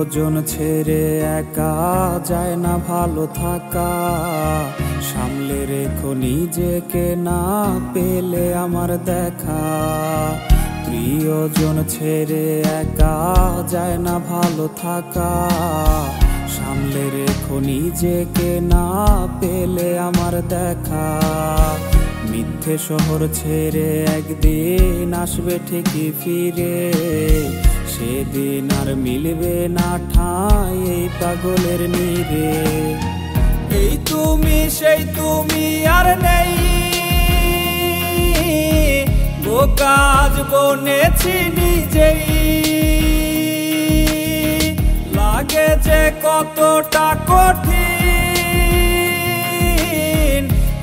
প্রিয়জন ছেড়ে একা যায় না ভালো থাকা, সামলে রেখো নিজেকে না পেলে আমার দেখা। প্রিয়জন ছেড়ে একা যায় না ভালো থাকা, সামলে রেখো নিজেকে না পেলে আমার দেখা। মিথ্যে শহর ছেড়ে একদিন আসবে ঠিকই ফিরে, সেদিন আর মিলবে না ঠাঁই এই পাগলের নীড়ে। এই তুমি সেই তুমি আর নেই, কাজ বনেছি নিজেই। লাগে যে কতটা কঠিন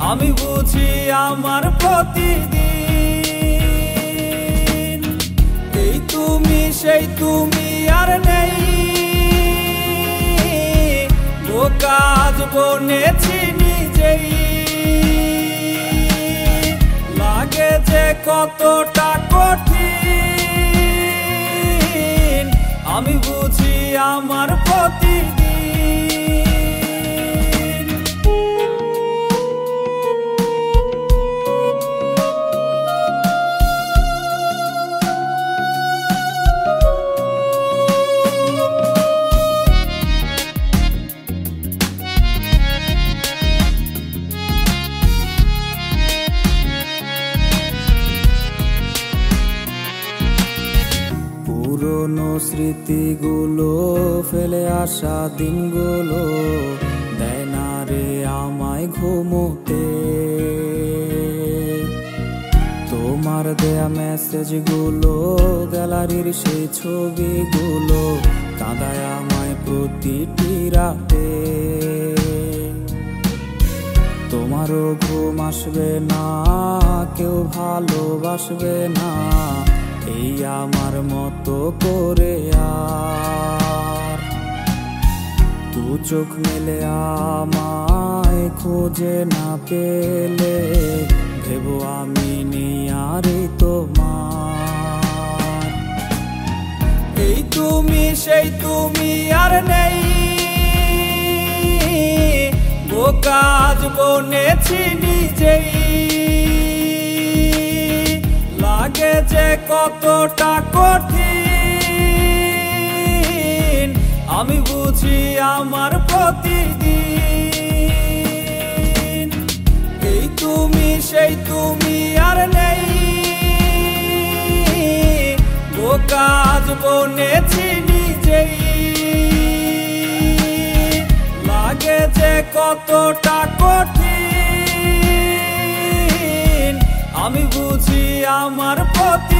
আমি বুঝি আমার প্রতিদিন। এই তুমি সেই তুমি আর নেই, কাজ বনেছি নিজেই। লাগে যে কতটা কঠিন আমি বুঝি আমার প্রতিদিন। পুরনো স্মৃতিগুলো ফেলে আসা দিনগুলো দেয় না রে আমায় ঘুমোতে। তোমার দেয়া মেসেজগুলো, গ্যালারির সেই ছবিগুলো কাঁদায় আমায় প্রতিটি রাতে। তোমারও ঘুম আসবে না, কেউ ভালোবাসবে না এই আমার মতো করে আর। তু চোখ মেলে আমায় খুঁজে না পেলে, ভেবো আমি নেই আর তোমার। এই তুমি সেই তুমি আর নেই, কাজ বনেছি নিজেই। লাগে যে কতটা কঠিন আমি বুঝি আমার প্রতিদিন। এই তুমি সেই তুমি আর নেই, কাজ বনেছি নিজেই। লাগে যে কতটা কঠিন আমি বুঝি আমার প্রতি